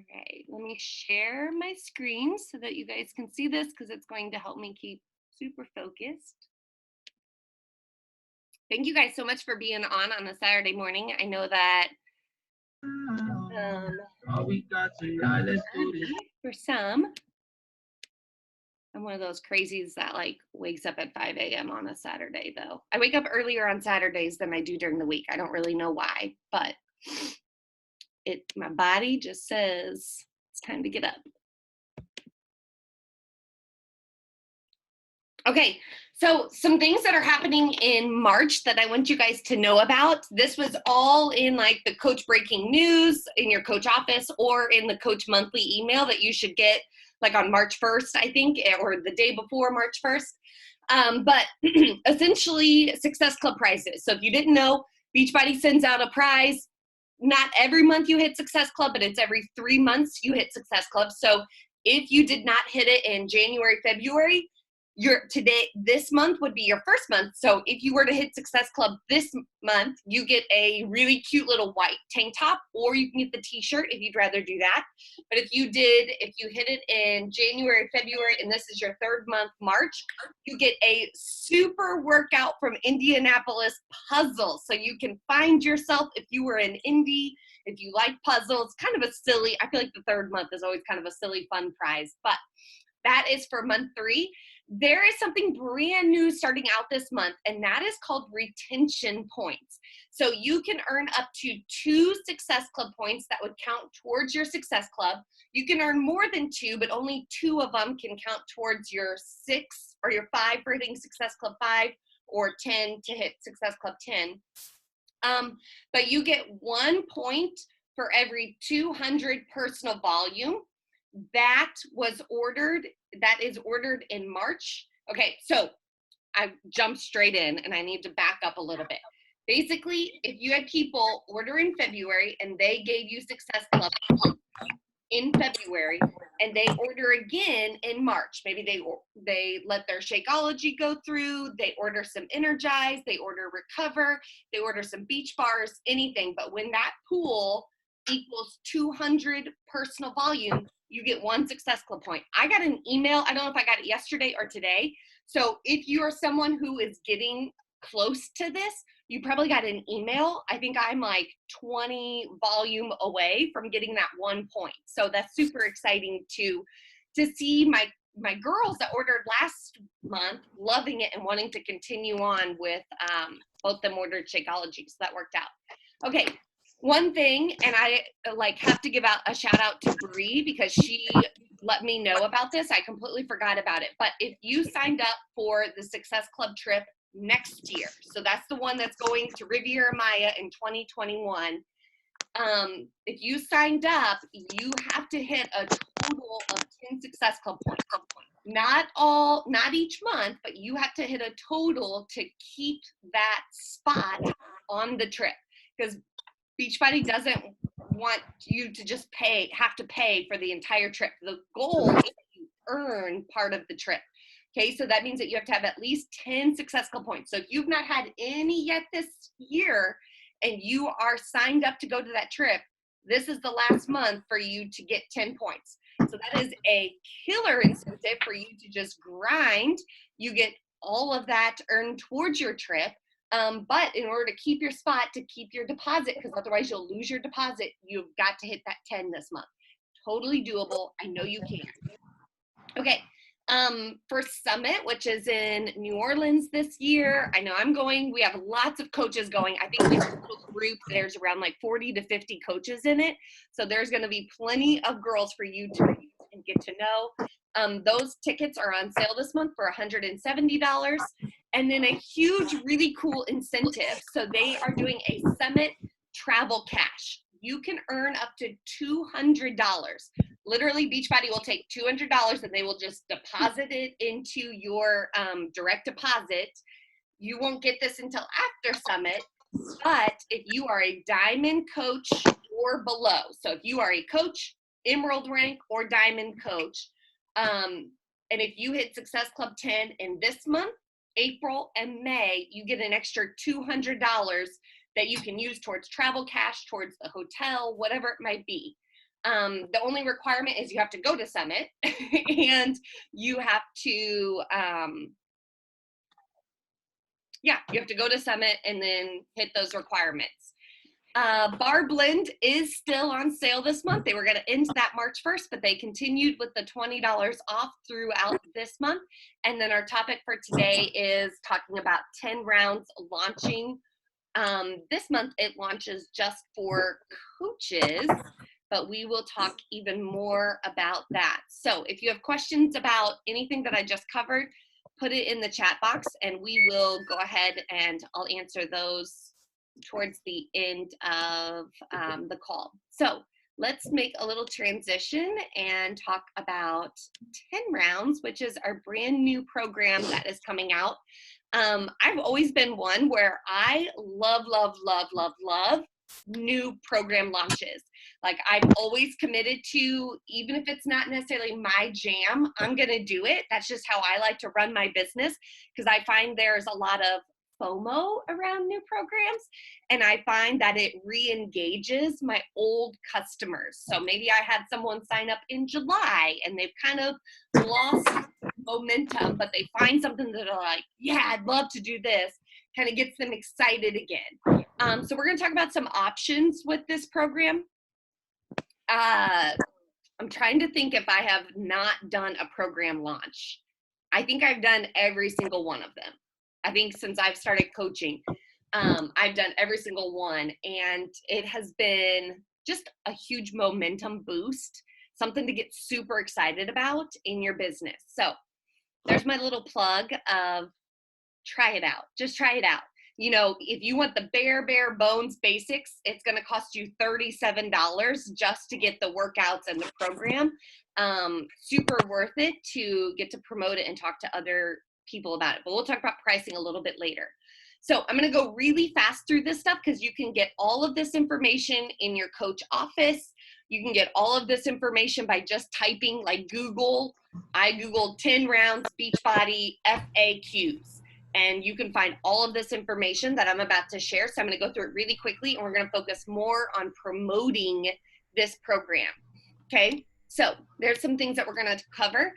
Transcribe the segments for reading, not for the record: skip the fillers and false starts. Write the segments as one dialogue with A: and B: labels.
A: All right, let me share my screen so that you guys can see this because it's going to help me keep super focused. Thank you guys so much for being on a Saturday morning. I know that
B: All we got tonight, let's do this.
A: for some, I'm one of those crazies that like wakes up at 5 a.m. on a Saturday though. I wake up earlier on Saturdays than I do during the week. I don't really know why, but my body just says it's time to get up. Okay, so some things that are happening in March that I want you guys to know about. This was all in like the Coach Breaking News in your coach office or in the Coach Monthly email that you should get like on March 1st, I think, or the day before March 1st. But essentially Success Club prizes. So if you didn't know, Beachbody sends out a prize. Not every month you hit Success Club, but it's every 3 months you hit Success Club. So if you did not hit it in January, February, this month would be your first month. So if you were to hit Success Club this month, you get a really cute little white tank top, or you can get the t-shirt if you'd rather do that. But if you hit it in January, February, and this is your third month, March, you get a super workout from Indianapolis puzzle. So you can find yourself if you were in Indy, if you like puzzles, kind of a silly, I feel like the third month is always kind of a silly fun prize, but that is for month 3. There is something brand new starting out this month, and that is called retention points. So you can earn up to 2 Success Club points that would count towards your Success Club. You can earn more than 2, but only 2 of them can count towards your 6 or your 5 for hitting Success Club 5, or 10 to hit Success Club 10. But you get 1 point for every 200 personal volume. That is ordered in March. Okay, so I jumped straight in and I need to back up a little bit. Basically, if you had people order in February and they gave you Success Club in February and they order again in March, maybe they let their Shakeology go through, they order some Energize, they order Recover, they order some Beach Bars, anything. But when that pool equals 200 personal volume, you get 1 Success Club point. I got an email, I don't know if I got it yesterday or today. So if you are someone who is getting close to this, you probably got an email. I think I'm like 20 volume away from getting that 1 point. So that's super exciting to see my girls that ordered last month loving it and wanting to continue on with both them ordered Shakeology. So that worked out. Okay, one thing, and I have to give out a shout out to Bree because she let me know about this. I completely forgot about it. But if you signed up for the Success Club trip next year, so that's the one that's going to Riviera Maya in 2021. If you signed up, you have to hit a total of 10 Success Club points. Not each month, but you have to hit a total to keep that spot on the trip, because Beachbody doesn't want you to just have to pay for the entire trip. The goal is that you earn part of the trip. Okay, so that means that you have to have at least 10 Success Club points. So if you've not had any yet this year and you are signed up to go to that trip, this is the last month for you to get 10 points. So that is a killer incentive for you to just grind. You get all of that earned towards your trip. But in order to keep your spot, to keep your deposit, because otherwise you'll lose your deposit, you've got to hit that 10 this month. Totally doable. I know you can. Okay. For Summit, which is in New Orleans this year, I know I'm going. We have lots of coaches going. I think this little group, there's around like 40 to 50 coaches in it. So there's going to be plenty of girls for you to meet and get to know. Those tickets are on sale this month for $170. And then a huge, really cool incentive. So they are doing a Summit travel cash. You can earn up to $200. Literally, Beachbody will take $200 and they will just deposit it into your direct deposit. You won't get this until after Summit, but if you are a Diamond coach or below, so if you are a coach, Emerald rank, or Diamond coach, and if you hit Success Club 10 in this month, April and May, you get an extra $200 that you can use towards travel cash, towards the hotel, whatever it might be. The only requirement is you have to go to Summit and you have to, you have to go to Summit and then hit those requirements. Bar Blend is still on sale this month. They were going to end that March 1st, but they continued with the $20 off throughout this month. And then our topic for today is talking about 10 rounds launching. This month it launches just for coaches, but we will talk even more about that. So if you have questions about anything that I just covered, put it in the chat box and we will go ahead and I'll answer those towards the end of the call. So let's make a little transition and talk about 10 rounds, which is our brand new program that is coming out. I've always been one where I love new program launches. Like I've always committed to, even if it's not necessarily my jam, I'm gonna do it. That's just how I like to run my business, because I find there's a lot of FOMO around new programs, and I find that it re-engages my old customers. So maybe I had someone sign up in July and they've kind of lost momentum, but they find something that are like, yeah, I'd love to do this, kind of gets them excited again. So we're going to talk about some options with this program. I'm trying to think if I have not done a program launch. I think I've done every single one of them. I think since I've started coaching, I've done every single one, and it has been just a huge momentum boost, something to get super excited about in your business. So there's my little plug of try it out. Just try it out. You know, if you want the bare bones basics, it's going to cost you $37 just to get the workouts and the program. Super worth it to get to promote it and talk to other people about it. But we'll talk about pricing a little bit later. So I'm going to go really fast through this stuff because you can get all of this information in your coach office. You can get all of this information by just typing, like Google. I Googled 10 rounds Beachbody FAQs. And you can find all of this information that I'm about to share. So I'm going to go through it really quickly, and we're going to focus more on promoting this program. Okay, so there's some things that we're going to cover.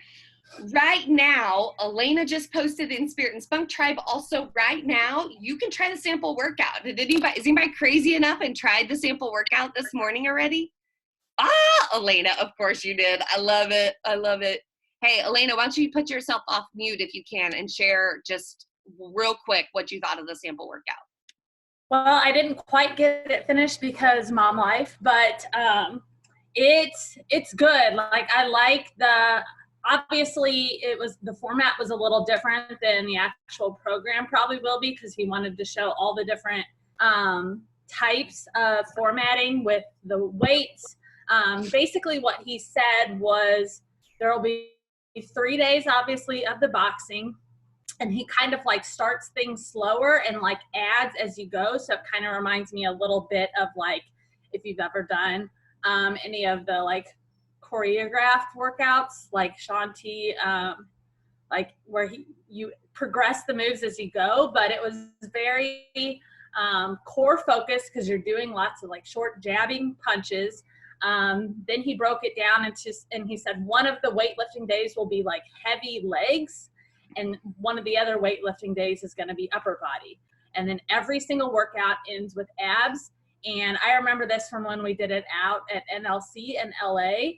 A: Right now, Elena just posted in Spirit and Spunk Tribe. Also, right now, you can try the sample workout. Is anybody crazy enough and tried the sample workout this morning already? Elena, of course you did. I love it. I love it. Hey, Elena, why don't you put yourself off mute if you can and share just real quick what you thought of the sample workout.
C: Well, I didn't quite get it finished because mom life, but it's good. Like I like obviously the format was a little different than the actual program probably will be, because he wanted to show all the different types of formatting with the weights. Basically what he said was there will be 3 days obviously of the boxing, and he kind of like starts things slower and like adds as you go. So it kind of reminds me a little bit of like if you've ever done any of the like choreographed workouts like Shanti, like where you progress the moves as you go, but it was very core focused because you're doing lots of like short jabbing punches. Then he broke it down and he said one of the weightlifting days will be like heavy legs, and one of the other weightlifting days is going to be upper body. And then every single workout ends with abs. And I remember this from when we did it out at NLC in LA.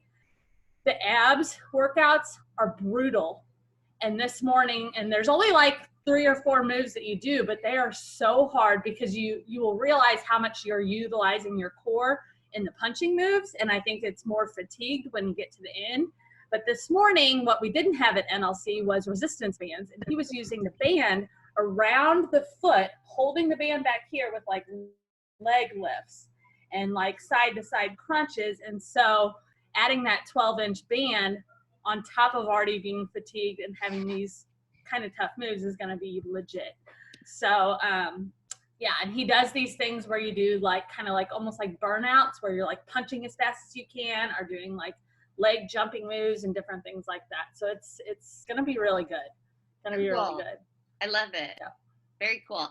C: The abs workouts are brutal. And this morning, and there's only like 3 or 4 moves that you do, but they are so hard because you will realize how much you're utilizing your core in the punching moves. And I think it's more fatigued when you get to the end. But this morning, what we didn't have at NLC was resistance bands. And he was using the band around the foot, holding the band back here with like leg lifts and like side to side crunches. And so adding that 12-inch band on top of already being fatigued and having these kind of tough moves is going to be legit. So, yeah, and he does these things where you do like kind of like almost like burnouts where you're like punching as fast as you can, or doing like leg jumping moves and different things like that. So it's going to be really good. It's going to be really good.
A: I love it. Yeah. Very cool.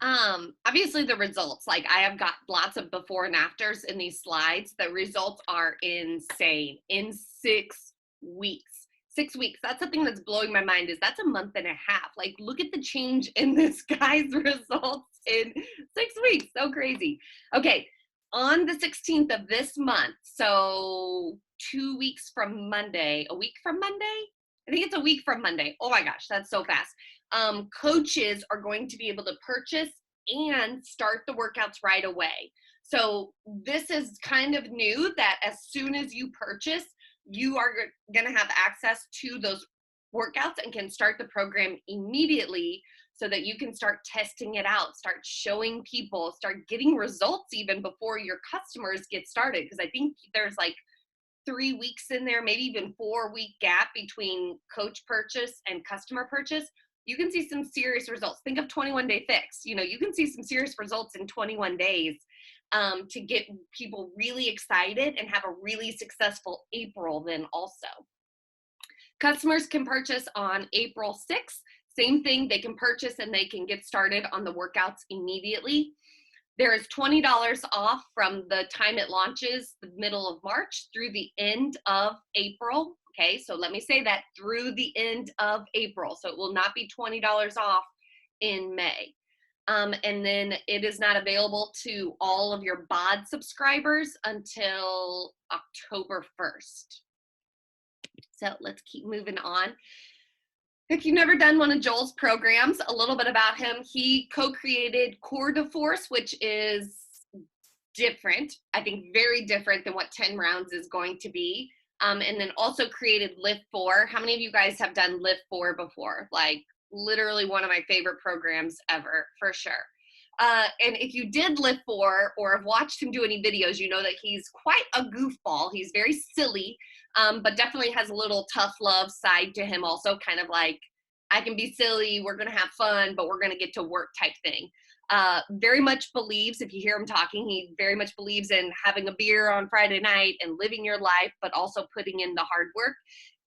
A: Obviously the results, like I have got lots of before and afters in these slides. The results are insane in 6 weeks. 6 weeks. That's something that's blowing my mind, is that's a month and a half. Like, look at the change in this guy's results in 6 weeks. So crazy. Okay. On the 16th of this month, so 2 weeks from Monday, a week from Monday? I think it's a week from Monday. Oh my gosh, that's so fast. Coaches are going to be able to purchase and start the workouts right away. So this is kind of new, that as soon as you purchase, you are going to have access to those workouts and can start the program immediately, so that you can start testing it out, start showing people, start getting results even before your customers get started. Because I think there's like 3 weeks in there, maybe even 4-week gap between coach purchase and customer purchase. You can see some serious results. Think of 21 Day Fix. You know, you can see some serious results in 21 days to get people really excited and have a really successful April then also. Customers can purchase on April 6th. Same thing, they can purchase and they can get started on the workouts immediately. There is $20 off from the time it launches, the middle of March, through the end of April. Okay, so let me say that, through the end of April. So it will not be $20 off in May. And then it is not available to all of your BOD subscribers until October 1st. So let's keep moving on. If you've never done one of Joel's programs, a little bit about him. He co-created Core de Force, which is different, I think very different than what 10 rounds is going to be. And then also created Lift 4. How many of you guys have done Lift 4 before? Like, literally one of my favorite programs ever, for sure. And if you did Lift 4 or have watched him do any videos, you know that he's quite a goofball. He's very silly, but definitely has a little tough love side to him also, kind of like, I can be silly, we're gonna have fun, but we're gonna get to work type thing. Very much believes, if you hear him talking, he very much believes in having a beer on Friday night and living your life, but also putting in the hard work.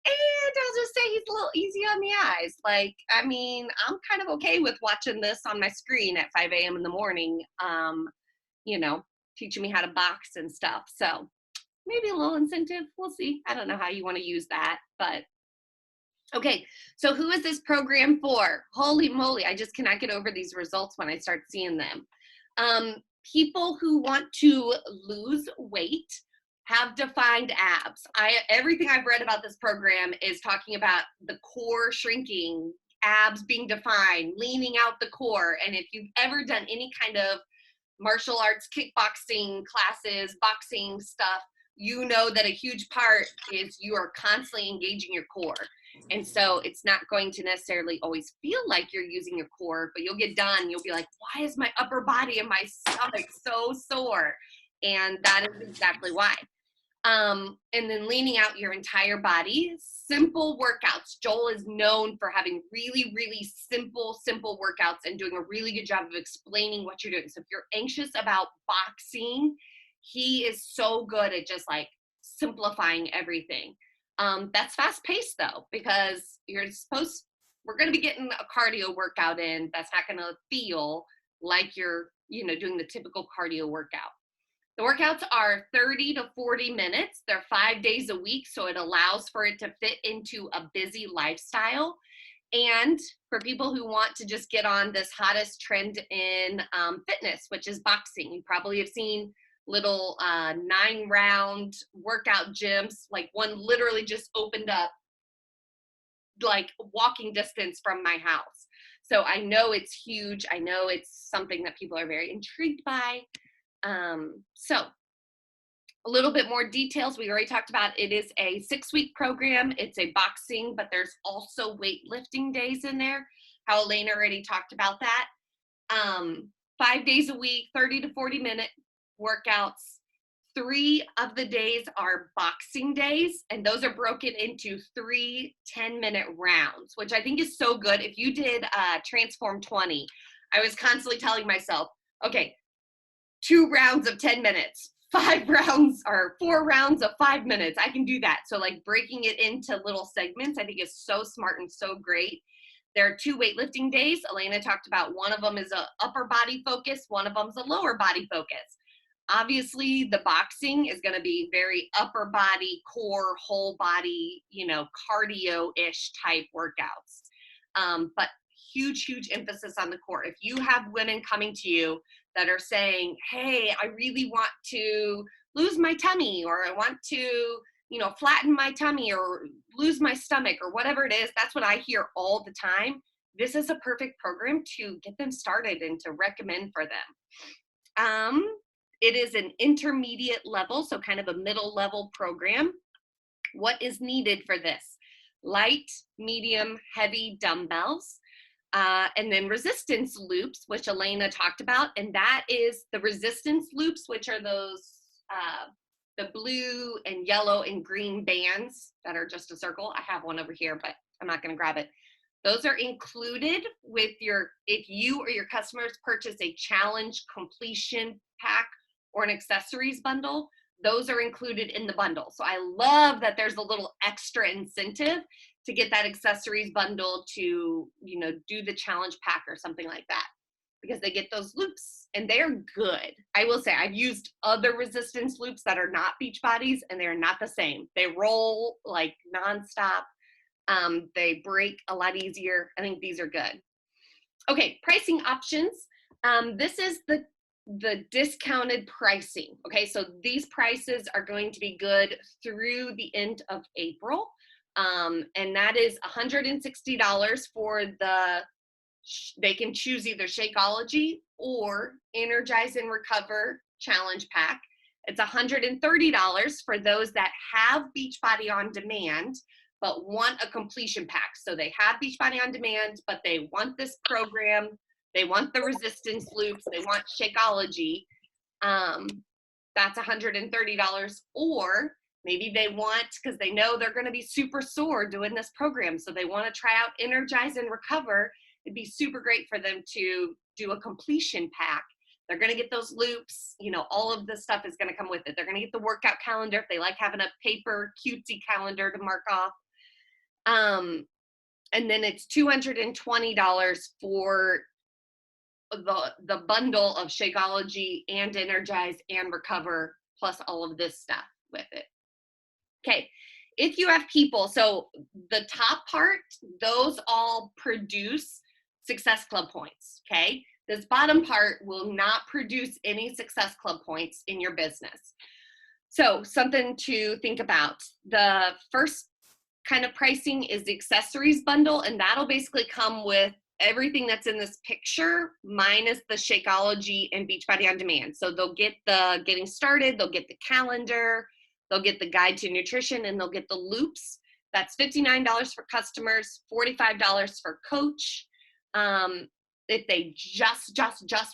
A: And I'll just say he's a little easy on the eyes. Like, I mean, I'm kind of okay with watching this on my screen at 5 a.m. in the morning, you know, teaching me how to box and stuff. So maybe a little incentive, we'll see. I don't know how you want to use that, but okay. So who is this program for? Holy moly, I just cannot get over these results when I start seeing them. People who want to lose weight, have defined abs. Everything I've read about this program is talking about the core shrinking, abs being defined, leaning out the core. And if you've ever done any kind of martial arts, kickboxing classes, boxing stuff, you know that a huge part is you are constantly engaging your core. And so it's not going to necessarily always feel like you're using your core, but you'll get done. You'll be like, why is my upper body and my stomach so sore? And that is exactly why. And then leaning out your entire body, simple workouts. Joel is known for having really, really simple workouts and doing a really good job of explaining what you're doing. So if you're anxious about boxing, he is so good at just like simplifying everything. That's fast paced though, because we're going to be getting a cardio workout in. That's not going to feel like you're, doing the typical cardio workout. The workouts are 30 to 40 minutes. They're 5 days a week, so it allows for it to fit into a busy lifestyle. And for people who want to just get on this hottest trend in fitness, which is boxing, you probably have seen little 9-round workout gyms. Like one literally just opened up like walking distance from my house. So I know it's huge. I know it's something that people are very intrigued by. So a little bit more details. We already talked about it is a 6-week program. It's a boxing, but there's also weightlifting days in there. How Elena already talked about that. 5 days a week, 30 to 40 minute workouts. 3 of the days are boxing days, and those are broken into 3 10-minute rounds, which I think is so good. If you did Transform 20, I was constantly telling myself, okay, 2 rounds of 10 minutes, 5 rounds or 4 rounds of 5 minutes. I can do that. So like breaking it into little segments, I think is so smart and so great. There are 2 weightlifting days. Elena talked about one of them is a upper body focus, one of them is a lower body focus. Obviously, the boxing is going to be very upper body, core, whole body, you know, cardio-ish type workouts. But huge emphasis on the core. If you have women coming to you that are saying, hey, I really want to lose my tummy, or I want to, you know, flatten my tummy or lose my stomach or whatever it is, that's what I hear all the time. This is a perfect program to get them started and to recommend for them. It is an intermediate level, so kind of a middle level program. What is needed for this? Light, medium, heavy dumbbells, and then resistance loops, which Elena talked about, and that is the resistance loops, which are those the blue and yellow and green bands that are just a circle. I have one over here, but I'm not going to grab it. Those are included with your, if you or your customers purchase a challenge completion pack or an accessories bundle, those are included in the bundle. So I love that there's a little extra incentive to get that accessories bundle to, you know, do the challenge pack or something like that, because they get those loops and they're good. I will say I've used other resistance loops that are not Beachbodies and they're not the same. They roll like nonstop. They break a lot easier. I think these are good. Okay, pricing options. This is the discounted pricing. Okay, so these prices are going to be good through the end of April. And that is $160 for the, they can choose either Shakeology or Energize and Recover Challenge Pack. It's $130 for those that have Beachbody On Demand, but want a completion pack. So they have Beachbody On Demand, but they want this program. They want the resistance loops. They want Shakeology. That's $130. Or maybe they want, because they know they're going to be super sore doing this program, so they want to try out Energize and Recover. It'd be super great for them to do a completion pack. They're going to get those loops. You know, all of this stuff is going to come with it. They're going to get the workout calendar if they like having a paper cutesy calendar to mark off. And then it's $220 for the bundle of Shakeology and Energize and Recover, plus all of this stuff with it. Okay, if you have people, so the top part, those all produce Success Club points, okay? This bottom part will not produce any Success Club points in your business. So something to think about. The first kind of pricing is the accessories bundle, and that'll basically come with everything that's in this picture minus the Shakeology and Beachbody On Demand. So they'll get the getting started, they'll get the calendar, they'll get the guide to nutrition, and they'll get the loops. That's $59 for customers, $45 for coach. If they just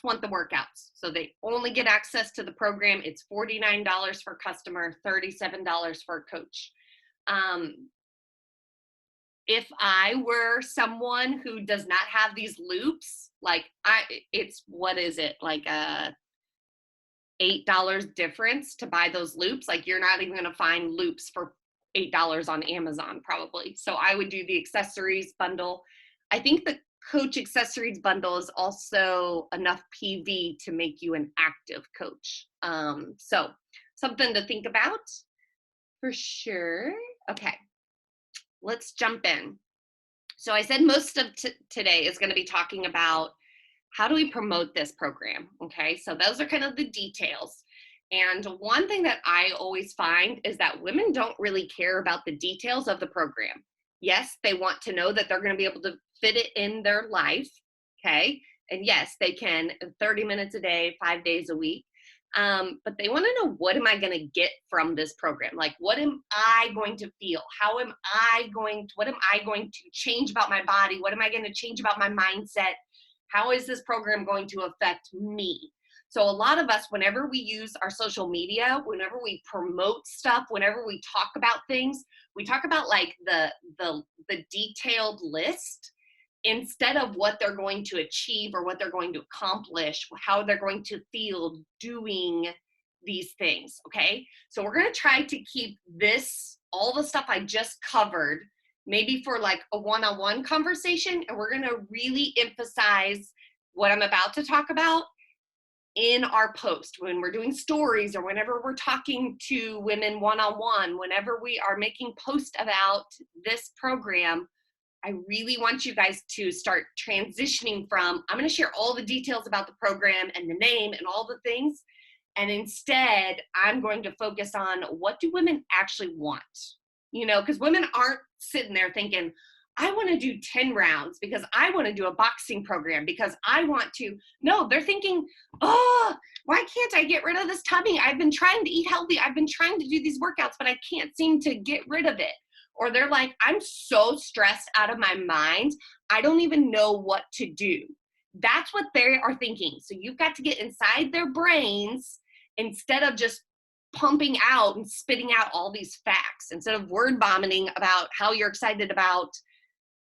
A: want the workouts, so they only get access to the program, it's $49 for customer, $37 for coach. If I were someone who does not have these loops, like it's, what is it, like a $8 difference to buy those loops? Like you're not even gonna find loops for $8 on Amazon probably. So I would do the accessories bundle. I think the coach accessories bundle is also enough PV to make you an active coach. So something to think about for sure. Okay, let's jump in. So I said most of today is going to be talking about how do we promote this program, okay? So those are kind of the details. And one thing that I always find is that women don't really care about the details of the program. Yes, they want to know that they're going to be able to fit it in their life, okay? And yes, they can 30 minutes a day, 5 days a week. But they want to know, what am I going to get from this program? Like, what am I going to feel? What am I going to change about my body? What am I going to change about my mindset? How is this program going to affect me? So a lot of us, whenever we use our social media, whenever we promote stuff, whenever we talk about things, we talk about like the detailed list instead of what they're going to achieve or what they're going to accomplish, how they're going to feel doing these things, okay? So we're gonna try to keep this, all the stuff I just covered, maybe for like a one-on-one conversation, and we're going to really emphasize what I'm about to talk about in our post when we're doing stories or whenever we're talking to women one-on-one, whenever we are making posts about this program. I really want you guys to start transitioning from, I'm going to share all the details about the program and the name and all the things. And instead, I'm going to focus on what do women actually want? You know, because women aren't sitting there thinking, I want to do 10 rounds because I want to do a boxing program because I want to. No, they're thinking, oh, why can't I get rid of this tummy? I've been trying to eat healthy. I've been trying to do these workouts, but I can't seem to get rid of it. Or they're like, I'm so stressed out of my mind, I don't even know what to do. That's what they are thinking. So you've got to get inside their brains instead of just pumping out and spitting out all these facts. Instead of word vomiting about how you're excited about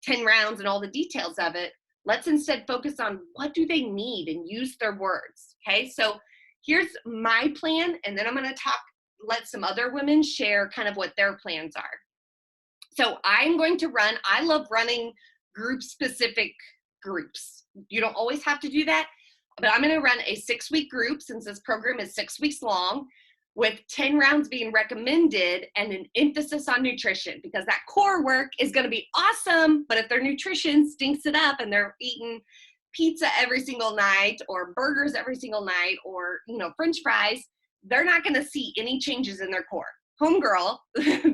A: 10 rounds and all the details of it, let's instead focus on what do they need and use their words. Okay, so here's my plan, and then I'm going to let some other women share kind of what their plans are. So I'm going to I love running group-specific groups. You don't always have to do that, but I'm going to run a 6-week group since this program is 6 weeks long, with 10 rounds being recommended and an emphasis on nutrition, because that core work is going to be awesome, but if their nutrition stinks it up and they're eating pizza every single night or burgers every single night or, you know, French fries, they're not going to see any changes in their core. Homegirl,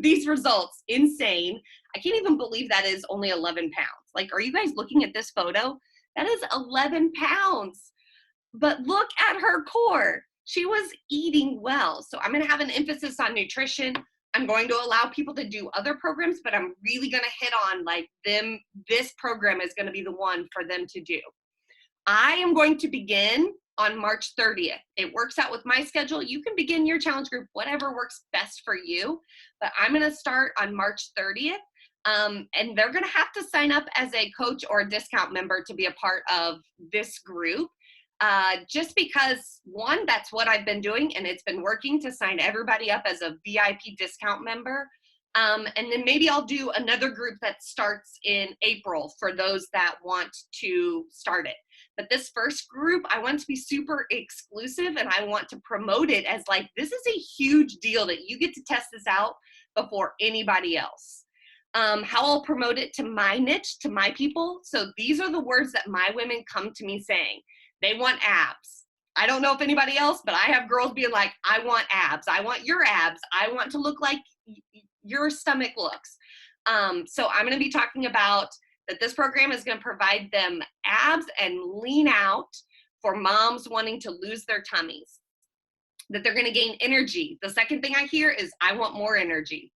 A: these results, insane. I can't even believe that is only 11 pounds. Like, are you guys looking at this photo? That is 11 pounds. But look at her core. She was eating well. So I'm going to have an emphasis on nutrition. I'm going to allow people to do other programs, but I'm really going to hit on like them. This program is going to be the one for them to do. I am going to begin on March 30th. It works out with my schedule. You can begin your challenge group, whatever works best for you. But I'm going to start on March 30th. And they're going to have to sign up as a coach or a discount member to be a part of this group. Just because, one, that's what I've been doing, and it's been working to sign everybody up as a VIP discount member. And then maybe I'll do another group that starts in April for those that want to start it. But this first group, I want to be super exclusive, and I want to promote it as like, this is a huge deal that you get to test this out before anybody else. How I'll promote it to my niche, to my people. So these are the words that my women come to me saying. They want abs. I don't know if anybody else, but I have girls being like, I want abs. I want your abs. I want to look like your stomach looks. So I'm going to be talking about that this program is going to provide them abs and lean out for moms wanting to lose their tummies. That they're going to gain energy. The second thing I hear is, I want more energy,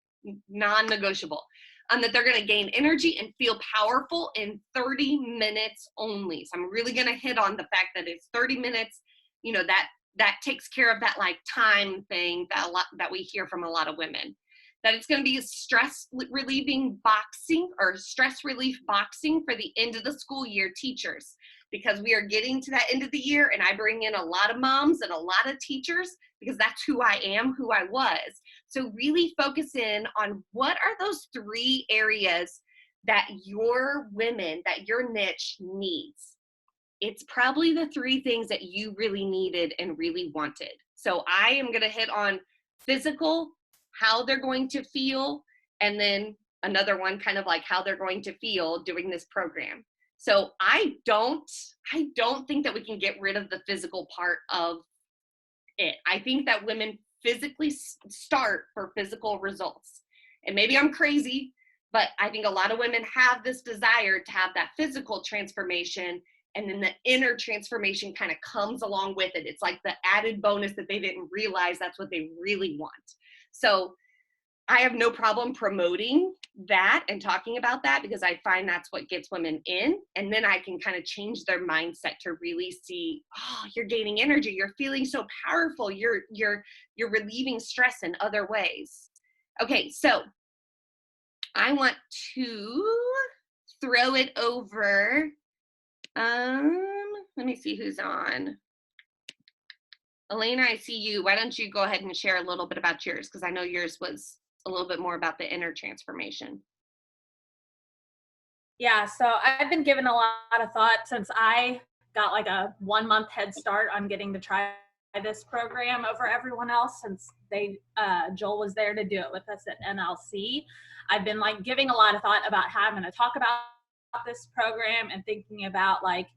A: non-negotiable. That they're going to gain energy and feel powerful in 30 minutes only. So I'm really going to hit on the fact that it's 30 minutes, you know, that takes care of that like time thing that we hear from a lot of women. That it's going to be stress relieving boxing or stress relief boxing for the end of the school year teachers, because we are getting to that end of the year and I bring in a lot of moms and a lot of teachers because that's who I am, who I was. So really focus in on what are those 3 areas that your women, that your niche needs. It's probably the 3 things that you really needed and really wanted. So I am going to hit on physical, how they're going to feel, and then another one kind of like how they're going to feel doing this program. So I don't think that we can get rid of the physical part of it. I think that women physically start for physical results. And maybe I'm crazy, but I think a lot of women have this desire to have that physical transformation, and then the inner transformation kind of comes along with it. It's like the added bonus that they didn't realize that's what they really want. So I have no problem promoting that and talking about that, because I find that's what gets women in. And then I can kind of change their mindset to really see, oh, you're gaining energy. You're feeling so powerful. You're relieving stress in other ways. Okay, so I want to throw it over. Let me see who's on. Elena, I see you. Why don't you go ahead and share a little bit about yours? Because I know yours was a little bit more about the inner transformation.
C: Yeah, so I've been given a lot of thought since I got like a 1 month head start on getting to try this program over everyone else since Joel was there to do it with us at NLC. I've been like giving a lot of thought about how I'm going to talk about this program and thinking about like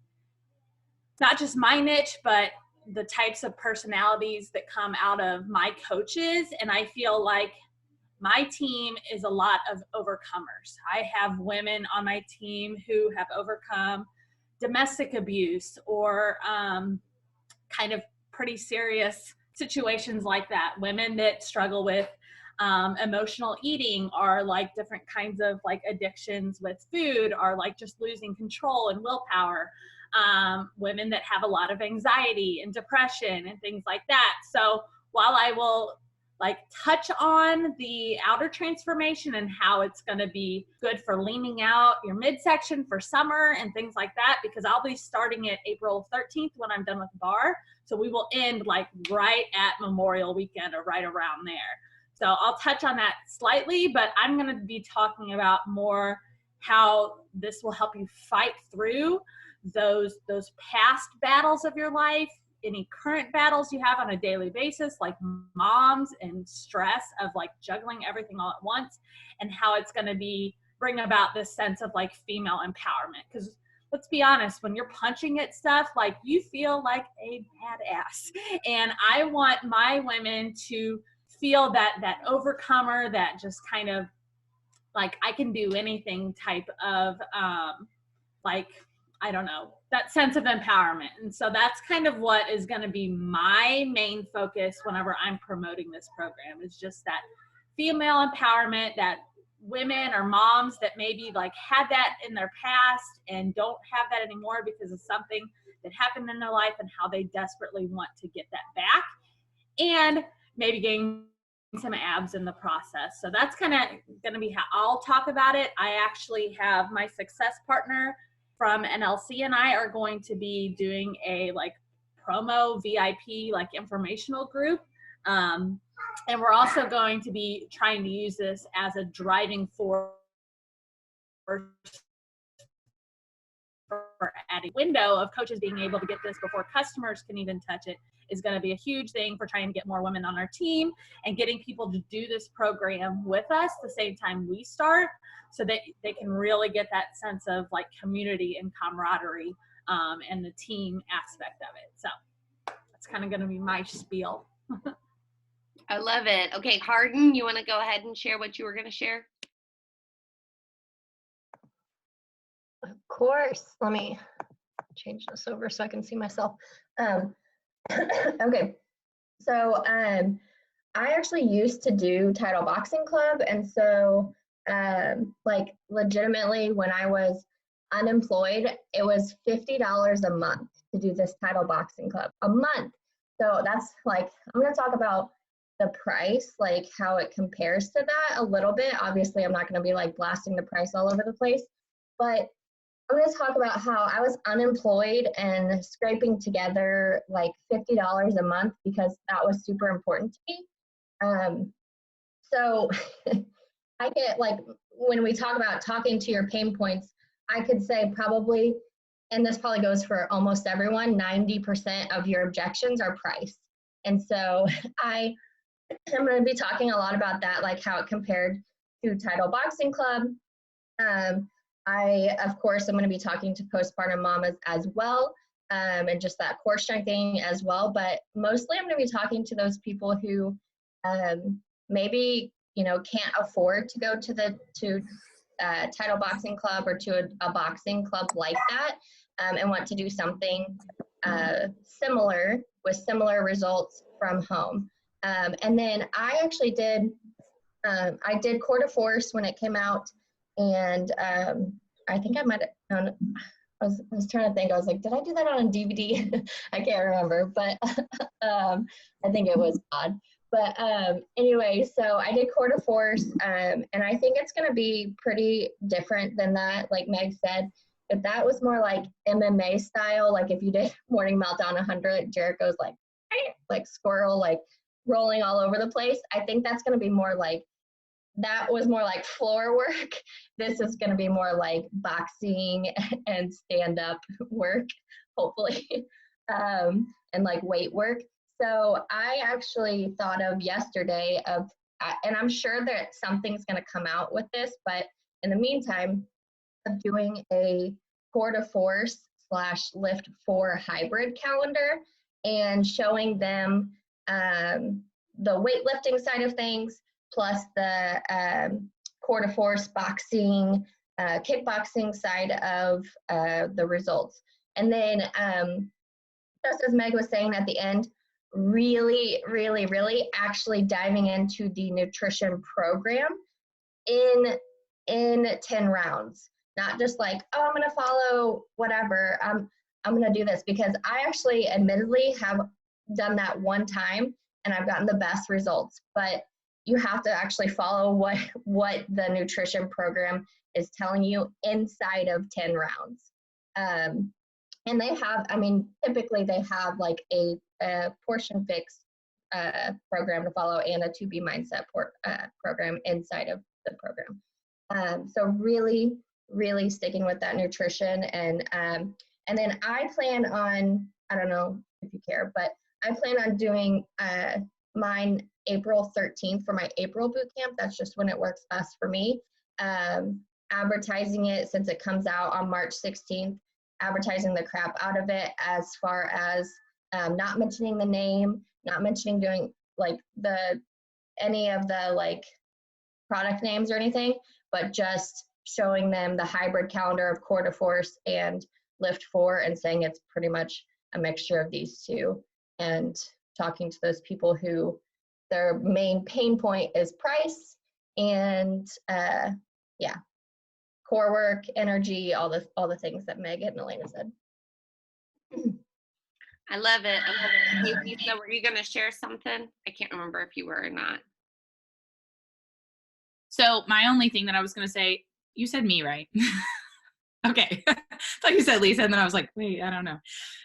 C: not just my niche, but the types of personalities that come out of my coaches. And I feel like my team is a lot of overcomers. I have women on my team who have overcome domestic abuse or kind of pretty serious situations like that. Women that struggle with emotional eating, or like different kinds of like addictions with food, or like just losing control and willpower. Women that have a lot of anxiety and depression and things like that. So while I will like touch on the outer transformation and how it's going to be good for leaning out your midsection for summer and things like that, because I'll be starting it April 13th when I'm done with the bar. So we will end like right at Memorial Weekend or right around there. So I'll touch on that slightly, but I'm going to be talking about more how this will help you fight through those past battles of your life, any current battles you have on a daily basis, like moms and stress of like juggling everything all at once, and how it's going to be bring about this sense of like female empowerment. Because let's be honest, when you're punching at stuff, like you feel like a badass. And I want my women to feel that overcomer, that just kind of like I can do anything type of like, I don't know, that sense of empowerment. And so that's kind of what is going to be my main focus whenever I'm promoting this program, is just that female empowerment, that women or moms that maybe like had that in their past and don't have that anymore because of something that happened in their life, and how they desperately want to get that back and maybe gain some abs in the process. So that's kind of going to be how I'll talk about it. I actually have my success partner from NLC and I are going to be doing a like promo VIP like informational group. And we're also going to be trying to use this as a driving force for adding window of coaches being able to get this before customers can even touch it is going to be a huge thing for trying to get more women on our team and getting people to do this program with us the same time we start, so that they can really get that sense of like community and camaraderie and the team aspect of it. So that's kind of going to be my spiel.
A: I love it. Okay, Hardin, you want to go ahead and share what you were going to share?
D: Of course. Let me change this over so I can see myself. Okay. So I actually used to do Title Boxing Club. And so like legitimately when I was unemployed, it was $50 a month to do this Title Boxing Club a month. So that's like, I'm going to talk about the price, like how it compares to that a little bit. Obviously, I'm not going to be like blasting the price all over the place, but I'm going to talk about how I was unemployed and scraping together like $50 a month because that was super important to me. So I get like, when we talk about talking to your pain points, I could say probably, and this probably goes for almost everyone, 90% of your objections are price. And so I'm going to be talking a lot about that, like how it compared to Title Boxing Club. I, of course, I'm going to be talking to postpartum mamas as well, and just that core strengthening as well. But mostly I'm going to be talking to those people who maybe, you know, can't afford to go to the Title Boxing Club or to a boxing club like that, and want to do something similar with similar results from home. And then I actually did, I did Core de Force when it came out. And I think I might have, I was trying to think, I was like, did I do that on a DVD? I can't remember, but I think it was odd. But anyway, so I did Core de Force, and I think it's going to be pretty different than that. Like Meg said, if that was more like MMA style, like if you did Morning Meltdown 100, Jericho's like squirrel, like rolling all over the place. I think that's going to be more like that was more like floor work. This is going to be more like boxing and stand-up work, hopefully, and like weight work. So I actually thought of yesterday and I'm sure that something's going to come out with this, but in the meantime, of doing a core to force / lift 4 hybrid calendar and showing them the weightlifting side of things, plus the core to force boxing, kickboxing side of the results. And then, just as Meg was saying at the end, really, really, really actually diving into the nutrition program in 10 rounds. Not just like, oh, I'm going to follow whatever. I'm going to do this, because I actually admittedly have done that one time and I've gotten the best results. But you have to actually follow what the nutrition program is telling you inside of 10 rounds. And they have, I mean, typically they have like a portion fix program to follow and a 2B mindset program inside of the program. So really, really sticking with that nutrition. And then I plan on, I don't know if you care, but I plan on doing mine April 13th for my April boot camp. That's just when it works best for me. Advertising it, since it comes out on March 16th, advertising the crap out of it, as far as not mentioning the name, not mentioning doing like any of the like product names or anything, but just showing them the hybrid calendar of core to force and lift 4 and saying it's pretty much a mixture of these two, and talking to those people who their main pain point is price and yeah, core work, energy, all the things that Meg and Elena said.
A: I love it. I love it. Hey, Lisa, were you going to share something? I can't remember if you were or not.
E: So my only thing that I was going to say, you said me, right? Okay. I thought you said Lisa, and then I was like, wait, I don't know.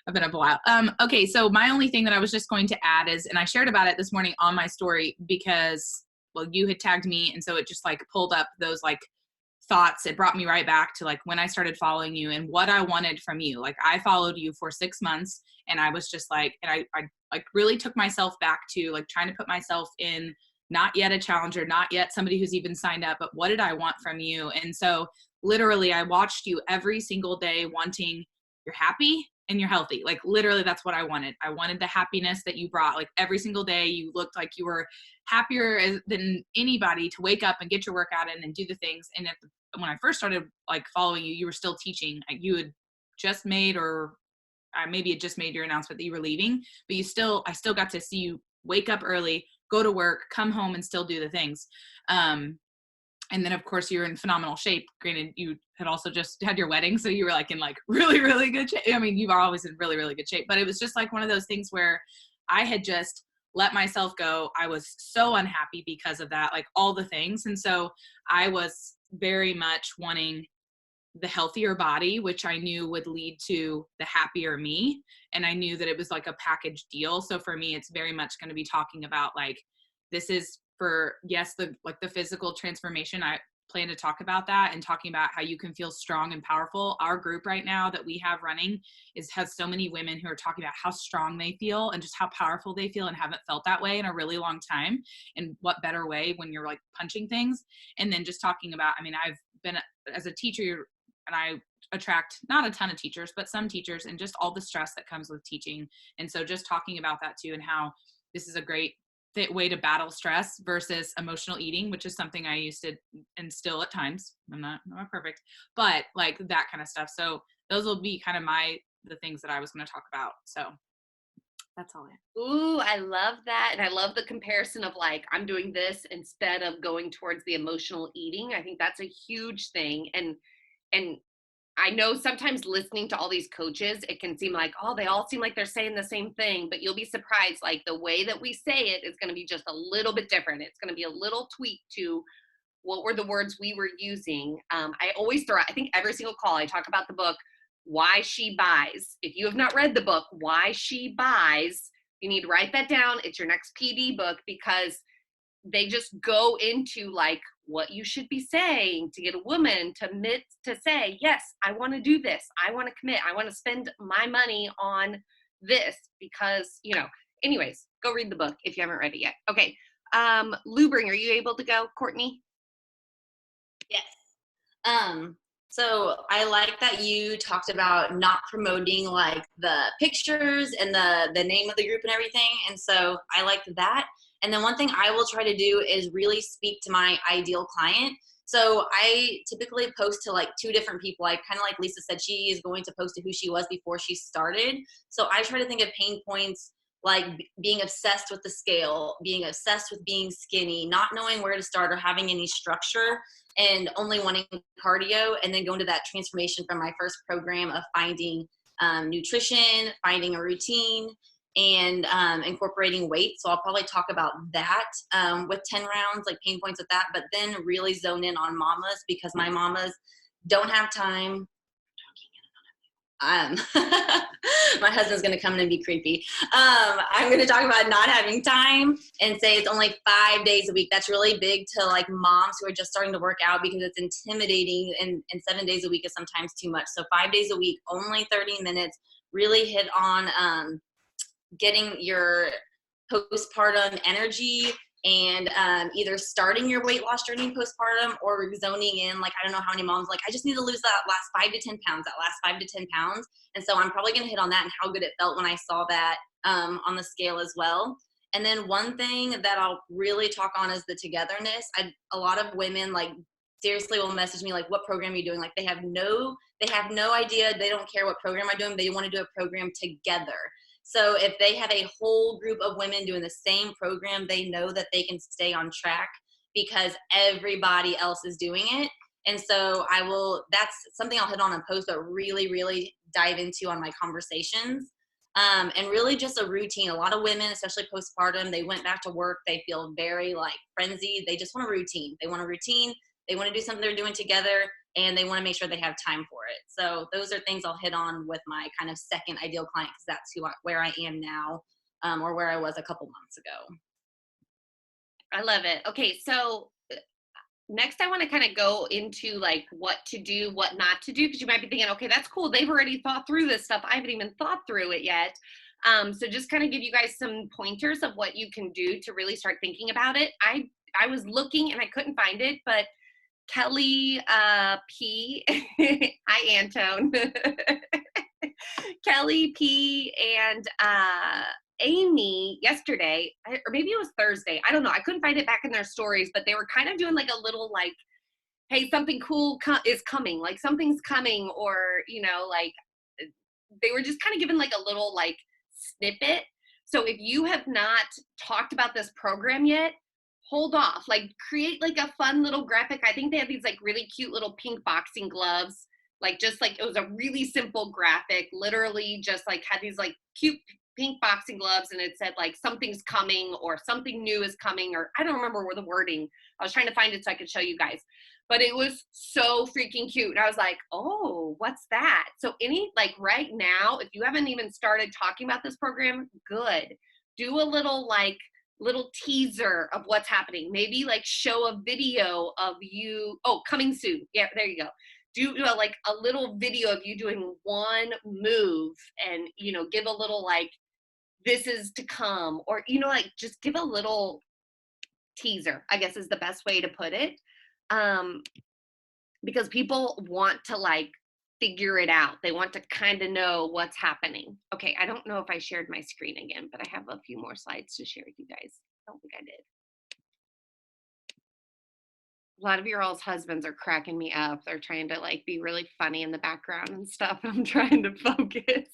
E: I've been up a while. Okay, so my only thing that I was just going to add is, and I shared about it this morning on my story because, well, you had tagged me, and so it just like pulled up those like thoughts. It brought me right back to like when I started following you and what I wanted from you. Like I followed you for 6 months, and I was just like, and I like really took myself back to like trying to put myself in, not yet a challenger, not yet somebody who's even signed up, but what did I want from you? And so literally I watched you every single day wanting, you're happy and you're healthy. Like literally that's what I wanted. I wanted the happiness that you brought. Like every single day you looked like you were happier than anybody to wake up and get your workout in and do the things. And when I first started like following you, you were still teaching. You had just made, or maybe it just made your announcement that you were leaving, but I still got to see you wake up early, go to work, come home, and still do the things. And then of course you're in phenomenal shape. Granted, you had also just had your wedding, so you were like in like really, really good shape. I mean, you are always in really, really good shape, but it was just like one of those things where I had just let myself go. I was so unhappy because of that, like all the things. And so I was very much wanting the healthier body, which I knew would lead to the happier me. And I knew that it was like a package deal. So for me, it's very much going to be talking about like, this is for, yes, the physical transformation. I plan to talk about that and talking about how you can feel strong and powerful. Our group right now that we have running has so many women who are talking about how strong they feel and just how powerful they feel and haven't felt that way in a really long time. And what better way when you're like punching things. And then just talking about, I mean, I've been as a teacher, and I attract not a ton of teachers, but some teachers, and just all the stress that comes with teaching. And so just talking about that too, and how this is a great way to battle stress versus emotional eating, which is something I used to, and still at times, I'm not perfect, but like that kind of stuff. So those will be kind of the things that I was going to talk about. So that's all I have.
A: Ooh, I love that. And I love the comparison of like, I'm doing this instead of going towards the emotional eating. I think that's a huge thing. And I know sometimes listening to all these coaches, it can seem like, oh, they all seem like they're saying the same thing, but you'll be surprised. Like the way that we say it is going to be just a little bit different. It's going to be a little tweak to what were the words we were using. I always I think every single call, I talk about the book, Why She Buys. If you have not read the book, Why She Buys, you need to write that down. It's your next PD book, because they just go into like what you should be saying to get a woman to admit to say, yes, I want to do this. I want to commit. I want to spend my money on this because, you know, anyways, go read the book if you haven't read it yet. Okay. Lubring, are you able to go, Courtney?
F: Yes. So I like that you talked about not promoting like the pictures and the name of the group and everything. And so I liked that. And then one thing I will try to do is really speak to my ideal client. So I typically post to like 2 different people. I kind of like Lisa said, she is going to post to who she was before she started. So I try to think of pain points like being obsessed with the scale, being obsessed with being skinny, not knowing where to start or having any structure, and only wanting cardio, and then going to that transformation from my first program of finding nutrition, finding a routine, and incorporating weight. So I'll probably talk about that with 10 rounds, like pain points with that, but then really zone in on mamas because my mamas don't have time. My husband's going to come in and be creepy. I'm going to talk about not having time and say it's only 5 days a week. That's really big to like moms who are just starting to work out because it's intimidating, and 7 days a week is sometimes too much. So 5 days a week, only 30 minutes, really hit on getting your postpartum energy and either starting your weight loss journey postpartum or zoning in. Like, I don't know how many moms like, I just need to lose that last 5 to 10 pounds, that last 5 to 10 pounds. And so I'm probably going to hit on that and how good it felt when I saw that on the scale as well. And then one thing that I'll really talk on is the togetherness. A lot of women like seriously will message me like, what program are you doing? Like they have no idea. They don't care what program I'm doing. They want to do a program together. So if they have a whole group of women doing the same program, they know that they can stay on track because everybody else is doing it. And so that's something I'll hit on and post, but really, really dive into on my conversations. And really just a routine. A lot of women, especially postpartum, they went back to work. They feel very like frenzied. They just want a routine. They want a routine. They want to do something they're doing together, and they want to make sure they have time for it. So those are things I'll hit on with my kind of second ideal client because that's where I am now, or where I was a couple months ago.
A: I love it. Okay, so next I want to kind of go into like what to do, what not to do, because you might be thinking, okay, that's cool. They've already thought through this stuff. I haven't even thought through it yet. So just kind of give you guys some pointers of what you can do to really start thinking about it. I was looking and I couldn't find it, but Kelly P. Hi, Antone. Kelly P. and Amy yesterday, or maybe it was Thursday. I don't know. I couldn't find it back in their stories, but they were kind of doing like a little like, hey, something cool is coming. Like something's coming, or, you know, like they were just kind of giving like a little like snippet. So if you have not talked about this program yet, hold off, like create like a fun little graphic. I think they have these like really cute little pink boxing gloves, like just like it was a really simple graphic, literally just like had these like cute pink boxing gloves, and it said like something's coming or something new is coming, or I don't remember where the wording. I was trying to find it so I could show you guys, but it was so freaking cute. And I was like, oh, what's that? So like right now, if you haven't even started talking about this program, good. Do a little teaser of what's happening. Maybe like show a video of you, coming soon. Yeah, there you go. Do like a little video of you doing one move, and, you know, give a little like, this is to come, or, you know, like just give a little teaser, I guess is the best way to put it. Because people want to like figure it out. They want to kind of know what's happening. Okay, I don't know if I shared my screen again, but I have a few more slides to share with you guys. I don't think I did. A lot of your all's husbands are cracking me up. They're trying to like be really funny in the background and stuff. I'm trying to focus.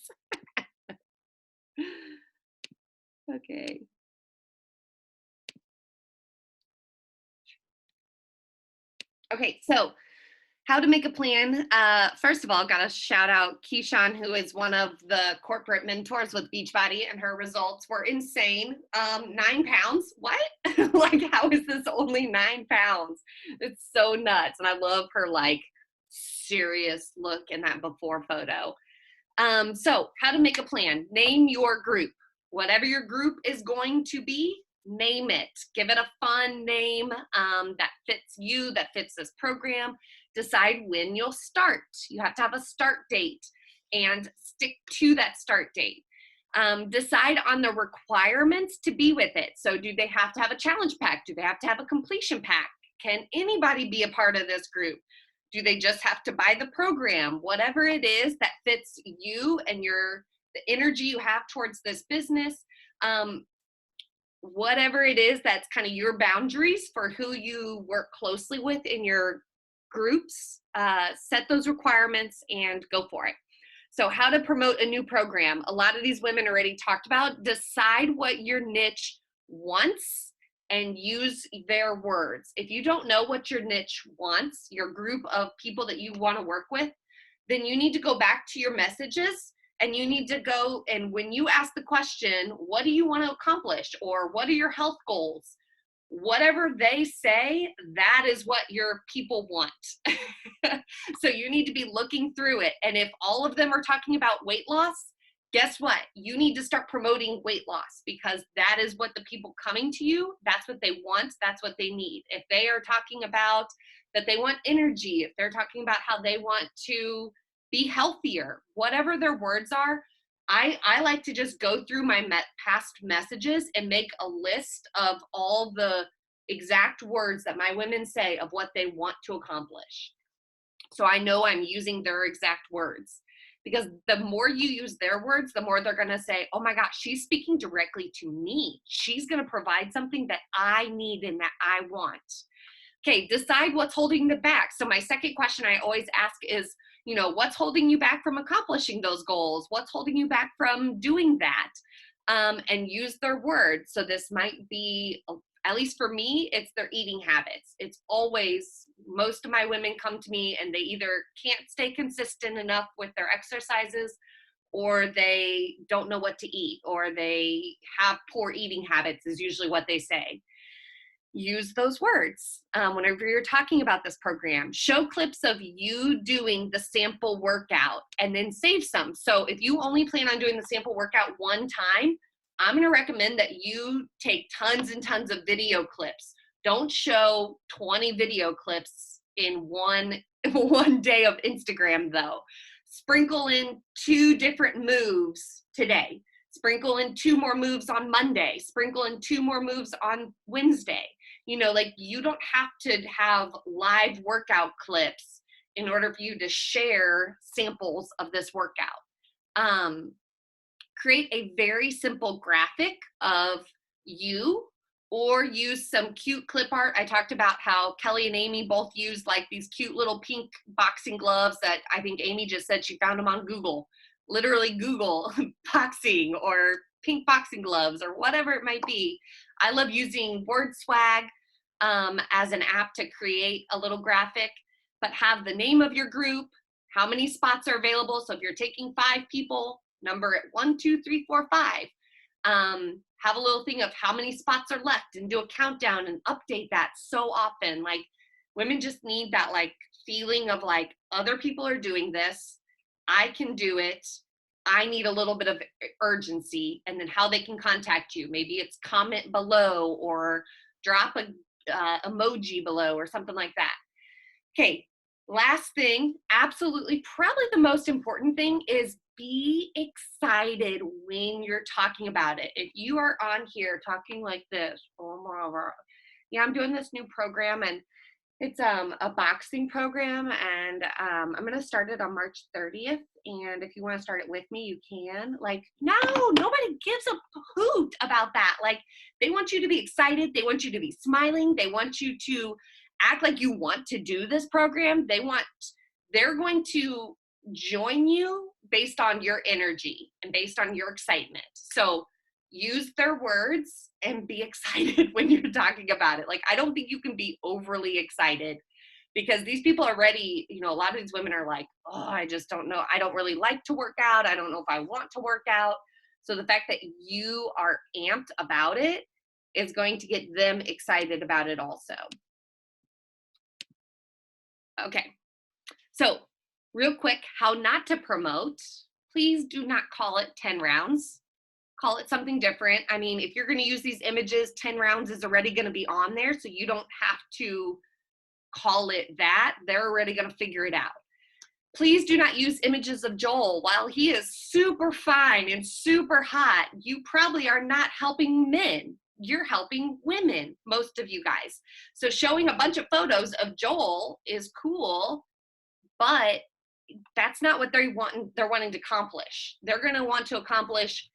A: Okay. Okay, so how to make a plan. First of all, got to shout out Keyshawn, who is one of the corporate mentors with Beachbody, and her results were insane. 9 pounds, what? Like, how is this only 9 pounds? It's so nuts. And I love her like serious look in that before photo. So how to make a plan. Name your group. Whatever your group is going to be, Name it. Give it a fun name that fits you, that fits this program. Decide when you'll start. You have to have a start date and stick to that start date. Decide on the requirements to be with it. So do they have to have a challenge pack? Do they have to have a completion pack? Can anybody be a part of this group? Do they just have to buy the program? Whatever it is that fits you and the energy you have towards this business, whatever it is that's kind of your boundaries for who you work closely with in your groups, set those requirements and go for it. So how to promote a new program. A lot of these women already talked about. Decide what your niche wants and use their words. If you don't know what your niche wants, your group of people that you want to work with, then you need to go back to your messages and you need to go, and when you ask the question, what do you want to accomplish? Or what are your health goals? Whatever they say, that is what your people want. So you need to be looking through it. And if all of them are talking about weight loss, guess what? You need to start promoting weight loss, because that is what the people coming to you, that's what they want, that's what they need. If they are talking about that they want energy, if they're talking about how they want to be healthier, whatever their words are, I like to just go through my past messages and make a list of all the exact words that my women say of what they want to accomplish. So I know I'm using their exact words, because the more you use their words, the more they're going to say, oh my gosh, she's speaking directly to me. She's going to provide something that I need and that I want. Okay, decide what's holding them back. So my second question I always ask is, what's holding you back from accomplishing those goals? What's holding you back from doing that? And use their words. So this might be, at least for me, it's their eating habits. It's always, most of my women come to me and they either can't stay consistent enough with their exercises, or they don't know what to eat, or they have poor eating habits is usually what they say. Use those words whenever you're talking about this program. Show clips of you doing the sample workout and then save some. So if you only plan on doing the sample workout one time, I'm going to recommend that you take tons and tons of video clips. Don't show 20 video clips in one day of Instagram though. Sprinkle in 2 different moves today. Sprinkle in 2 more moves on Monday. Sprinkle in 2 more moves on Wednesday. You don't have to have live workout clips in order for you to share samples of this workout. Create a very simple graphic of you, or use some cute clip art. I talked about how Kelly and Amy both use like these cute little pink boxing gloves that I think Amy just said she found them on Google. Literally Google boxing or pink boxing gloves or whatever it might be. I love using WordSwag as an app to create a little graphic, but have the name of your group, how many spots are available. So if you're taking 5 people, number it 1, 2, 3, 4, 5. Have a little thing of how many spots are left and do a countdown and update that so often. Like, women just need that like feeling of like, other people are doing this, I can do it. I need a little bit of urgency. And then how they can contact you. Maybe it's comment below or drop a emoji below or something like that. Okay, last thing, absolutely probably the most important thing is be excited when you're talking about it. If you are on here talking like this, yeah, I'm doing this new program and it's a boxing program, and I'm going to start it on March 30th. And if you want to start it with me, you can. Like, no, nobody gives a hoot about that. Like, they want you to be excited. They want you to be smiling. They want you to act like you want to do this program. They're going to join you based on your energy and based on your excitement. So use their words and be excited when you're talking about it. Like, I don't think you can be overly excited, because these people are ready. A lot of these women are like, oh, I just don't know. I don't really like to work out. I don't know if I want to work out. So the fact that you are amped about it is going to get them excited about it also. Okay. So real quick, how not to promote. Please do not call it 10 rounds. call it something different. I mean, if you're going to use these images, 10 rounds is already going to be on there, so you don't have to call it that. They're already going to figure it out. Please do not use images of Joel. While he is super fine and super hot, you probably are not helping men. You're helping women, most of you guys. So showing a bunch of photos of Joel is cool, but that's not what they're wanting to accomplish. They're going to want to accomplish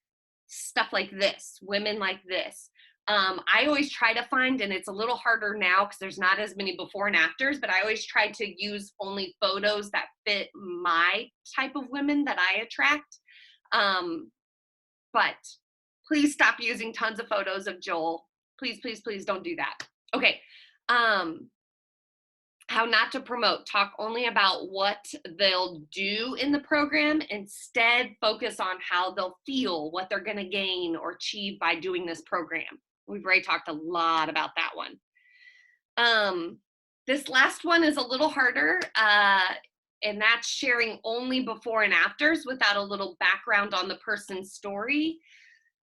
A: stuff like this, women like this. I always try to find, and it's a little harder now because there's not as many before and afters, but I always try to use only photos that fit my type of women that I attract. But please stop using tons of photos of Joel. Please, please, please don't do that. Okay. How not to promote. Talk only about what they'll do in the program. Instead, focus on how they'll feel, what they're going to gain or achieve by doing this program. We've already talked a lot about that one. This last one is a little harder, and that's sharing only before and afters without a little background on the person's story.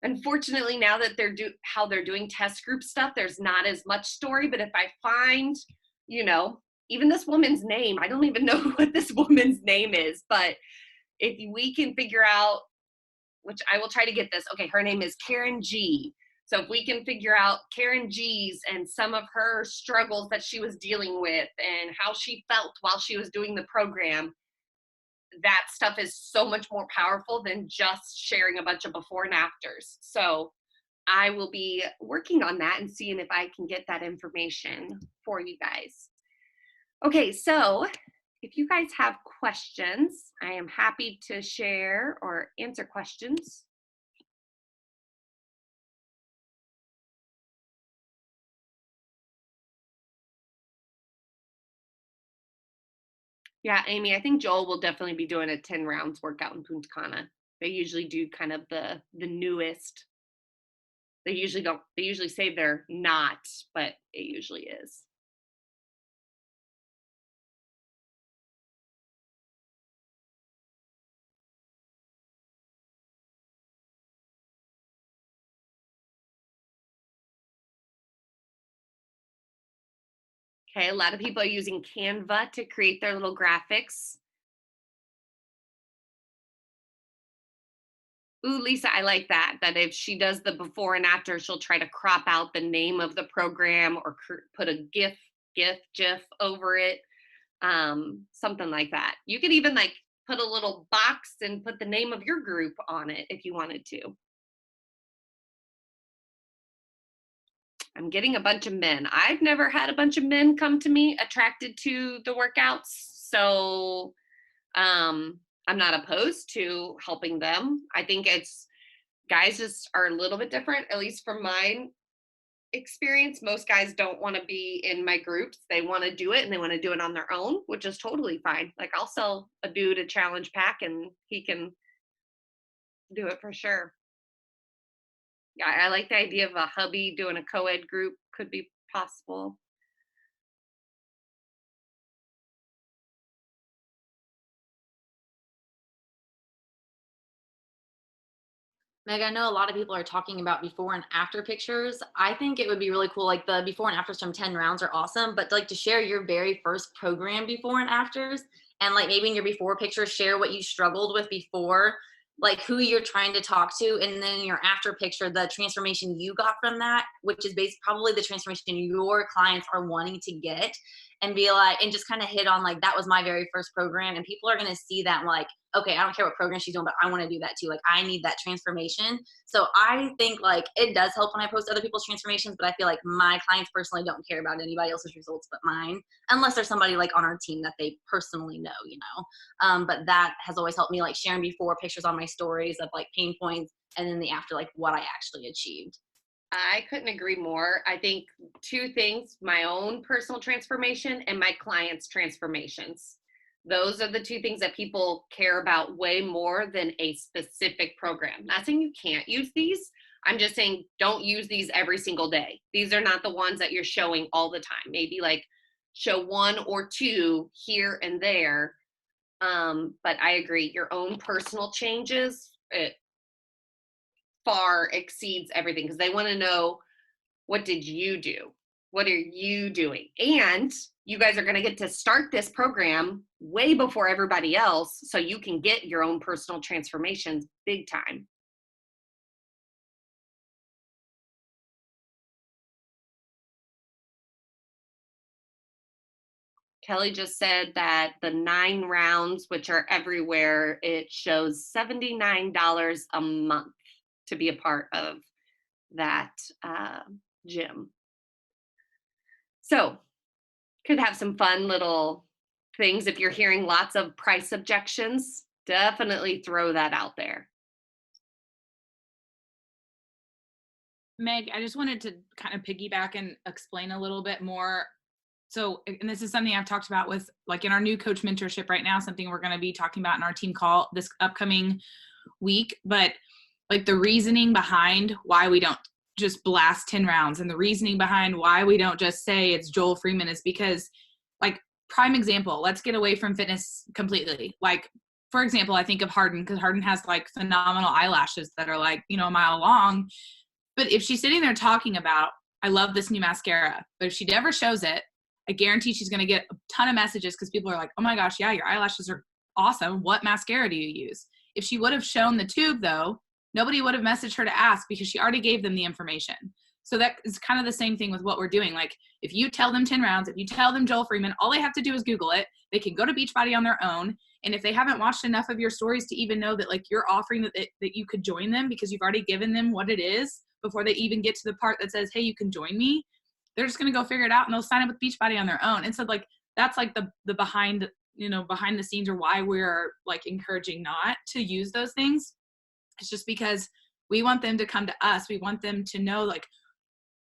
A: Unfortunately, now that how they're doing test group stuff, there's not as much story, but if I find, even this woman's name, I don't even know what this woman's name is, but if we can figure out, which I will try to get this, okay, her name is Karen G. So if we can figure out Karen G's and some of her struggles that she was dealing with and how she felt while she was doing the program, that stuff is so much more powerful than just sharing a bunch of before and afters. So I will be working on that and seeing if I can get that information for you guys. Okay, so if you guys have questions, I am happy to share or answer questions. Yeah, Amy, I think Joel will definitely be doing a 10 rounds workout in Punta Cana. They usually do kind of the newest. They usually say they're not, but it usually is. Okay, a lot of people are using Canva to create their little graphics. Ooh, Lisa, I like that if she does the before and after, she'll try to crop out the name of the program or put a GIF over it, something like that. You could even like put a little box and put the name of your group on it if you wanted to. I'm getting a bunch of men. I've never had a bunch of men come to me attracted to the workouts, so I'm not opposed to helping them. I think guys just are a little bit different, at least from my experience. Most guys don't want to be in my groups. They want to do it and they want to do it on their own, which is totally fine. Like I'll sell a dude a challenge pack and he can do it for sure. Yeah, I like the idea of a hubby doing a co-ed group, could be possible.
F: Meg, I know a lot of people are talking about before and after pictures. I think it would be really cool. Like the before and afters from 10 rounds are awesome, but like to share your very first program before and afters, and like maybe in your before picture, share what you struggled with before, like who you're trying to talk to, and then in your after picture, the transformation you got from that, which is basically probably the transformation your clients are wanting to get, and be like, and just kind of hit on like, that was my very first program. And people are going to see that like, okay, I don't care what program she's doing, but I want to do that too. Like I need that transformation. So I think like it does help when I post other people's transformations, but I feel like my clients personally don't care about anybody else's results but mine, unless there's somebody like on our team that they personally know, but that has always helped me, like sharing before pictures on my stories of like pain points, and then the after, like what I actually achieved.
A: I couldn't agree more. I think two things, my own personal transformation and my clients' transformations. Those are the two things that people care about way more than a specific program. Not saying you can't use these. I'm just saying don't use these every single day. These are not the ones that you're showing all the time. Maybe like show one or two here and there. But I agree, your own personal changes, far exceeds everything because they want to know, what did you do? What are you doing? And you guys are going to get to start this program way before everybody else so you can get your own personal transformations big time. Kelly just said that the 9 rounds, which are everywhere, it shows $79 a month to be a part of that gym. So could have some fun little things. If you're hearing lots of price objections, definitely throw that out there.
E: Meg, I just wanted to kind of piggyback and explain a little bit more. So, and this is something I've talked about with like in our new coach mentorship right now, something we're going to be talking about in our team call this upcoming week, but like the reasoning behind why we don't just blast 10 rounds and the reasoning behind why we don't just say it's Joel Freeman is because, like, prime example, let's get away from fitness completely. Like, for example, I think of Harden because Harden has like phenomenal eyelashes that are like, you know, a mile long. But if she's sitting there talking about, I love this new mascara, but if she never shows it, I guarantee she's going to get a ton of messages because people are like, oh my gosh, yeah, your eyelashes are awesome. What mascara do you use? If she would have shown the tube though, nobody would have messaged her to ask because she already gave them the information. So that is kind of the same thing with what we're doing. Like if you tell them 10 rounds, if you tell them Joel Freeman, all they have to do is Google it. They can go to Beachbody on their own. And if they haven't watched enough of your stories to even know that like you're offering that you could join them because you've already given them what it is before they even get to the part that says, hey, you can join me, they're just going to go figure it out and they'll sign up with Beachbody on their own. And so like, that's like the behind the scenes or why we're like encouraging not to use those things. It's just because we want them to come to us. We want them to know like,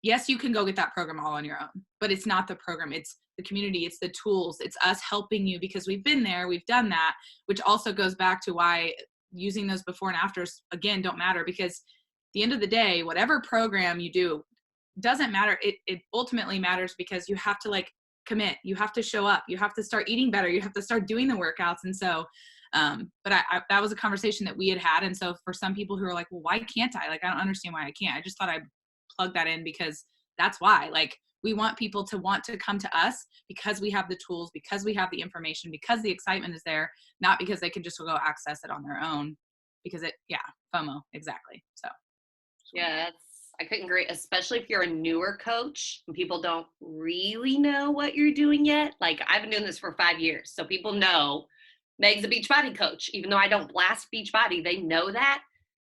E: yes, you can go get that program all on your own, but it's not the program. It's the community. It's the tools. It's us helping you because we've been there. We've done that, which also goes back to why using those before and afters, again, don't matter because at the end of the day, whatever program you do, doesn't matter. It ultimately matters because you have to like commit. You have to show up. You have to start eating better. You have to start doing the workouts. And so, but I that was a conversation that we had. And so for some people who are like, well, why can't I? Like, I don't understand why I can't. I just thought I'd plug that in because that's why. Like, we want people to want to come to us because we have the tools, because we have the information, because the excitement is there, not because they can just go access it on their own because FOMO, exactly. So.
A: Yes, I couldn't agree, especially if you're a newer coach and people don't really know what you're doing yet. Like I've been doing this for 5 years, so people know Meg's a Beachbody coach. Even though I don't blast Beachbody, they know that.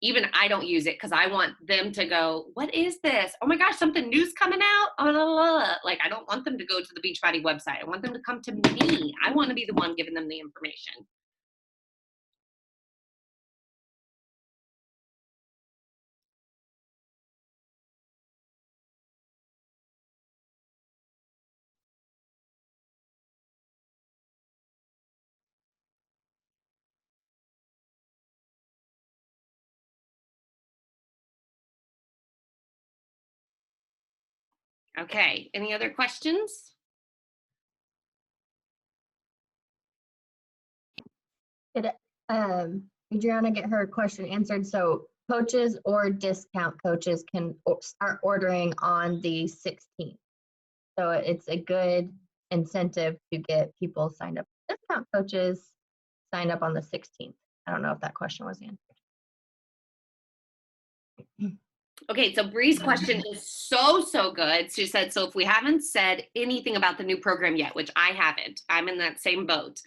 A: Even I don't use it because I want them to go, what is this? Oh my gosh, something new's coming out. Oh, blah, blah, blah. Like I don't want them to go to the Beachbody website. I want them to come to me. I want to be the one giving them the information. Okay, any other questions?
D: Did Adriana get her question answered? So coaches or discount coaches can start ordering on the 16th. So it's a good incentive to get people signed up. Discount coaches signed up on the 16th. I don't know if that question was answered.
A: Okay, so Bree's question is so good. She said, so if we haven't said anything about the new program yet, which I haven't, I'm in that same boat.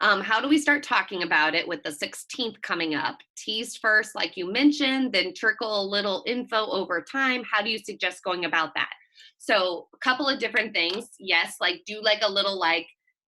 A: How do we start talking about it with the 16th coming up? Tease first, like you mentioned, then trickle a little info over time. How do you suggest going about that? So a couple of different things. Yes, like do like a little like,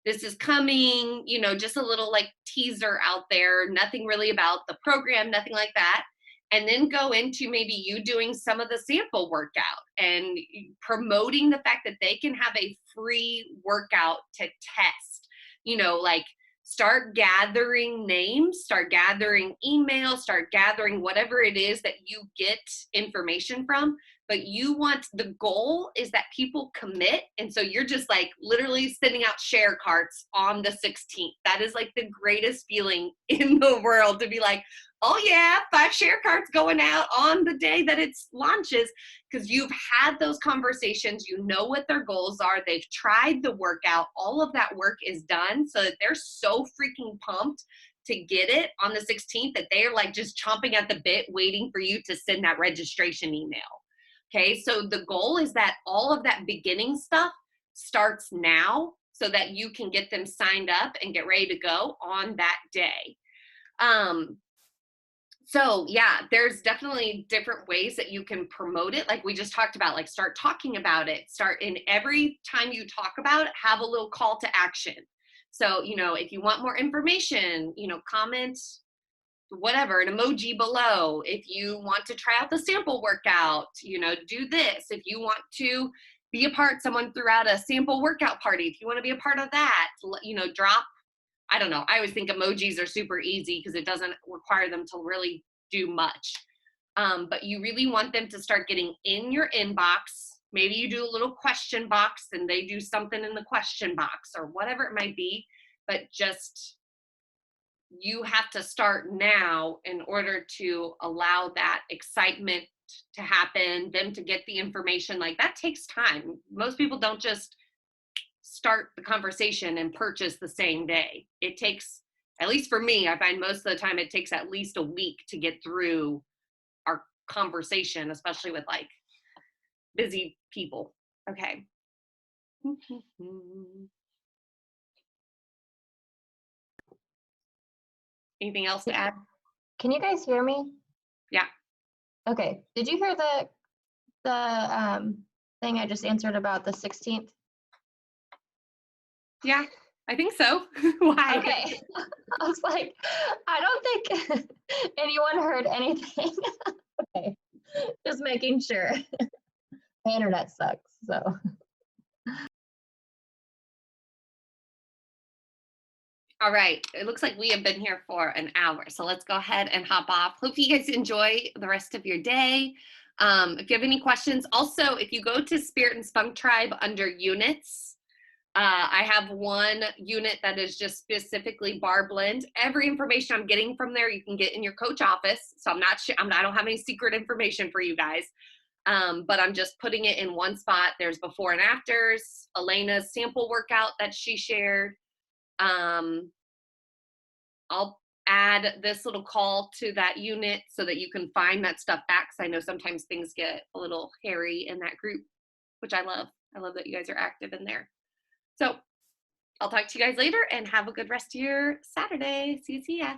A: this is coming, you know, just a little like teaser out there, nothing really about the program, nothing like that. And then go into maybe you doing some of the sample workout and promoting the fact that they can have a free workout to test, you know, like start gathering names, start gathering emails, start gathering whatever it is that you get information from. but the goal is that people commit. And so you're just like literally sending out share carts on the 16th. That is like the greatest feeling in the world, to be like, oh yeah, 5 share carts going out on the day that it launches, because you've had those conversations, you know what their goals are, they've tried the workout, all of that work is done, so that they're so freaking pumped to get it on the 16th that they're like just chomping at the bit waiting for you to send that registration email. Okay, so the goal is that all of that beginning stuff starts now so that you can get them signed up and get ready to go on that day. So yeah, there's definitely different ways that you can promote it. Like we just talked about, like start talking about it. Start in every time you talk about it, have a little call to action. So, you know, if you want more information, you know, comment whatever, an emoji below. If you want to try out the sample workout, you know, do this. If you want to be a part, someone threw out a sample workout party. If you want to be a part of that, you know, drop, I don't know. I always think emojis are super easy because it doesn't require them to really do much. But you really want them to start getting in your inbox. Maybe you do a little question box and they do something in the question box or whatever it might be, but just you have to start now in order to allow that excitement to happen, them to get the information. Like that takes time. Most people don't just start the conversation and purchase the same day. It takes, at least for me, I find most of the time it takes at least a week to get through our conversation, especially with like busy people. Okay. Anything else to add?
D: Can you guys hear me?
A: Yeah.
D: Okay. Did you hear the thing I just answered about the 16th?
A: Yeah, I think so. Why?
D: Okay. I was like, I don't think anyone heard anything. Okay. Just making sure. My internet sucks, so.
A: All right, it looks like we have been here for an hour, so let's go ahead and hop off. Hope you guys enjoy the rest of your day. If you have any questions, also, if you go to Spirit and Spunk Tribe under units, I have one unit that is just specifically Barre Blend. Every information I'm getting from there, you can get in your coach office. So I'm not sure, I don't have any secret information for you guys, but I'm just putting it in one spot. There's before and afters, Elena's sample workout that she shared. I'll add this little call to that unit so that you can find that stuff back. Because I know sometimes things get a little hairy in that group, which I love. I love that you guys are active in there. So I'll talk to you guys later and have a good rest of your Saturday. See ya.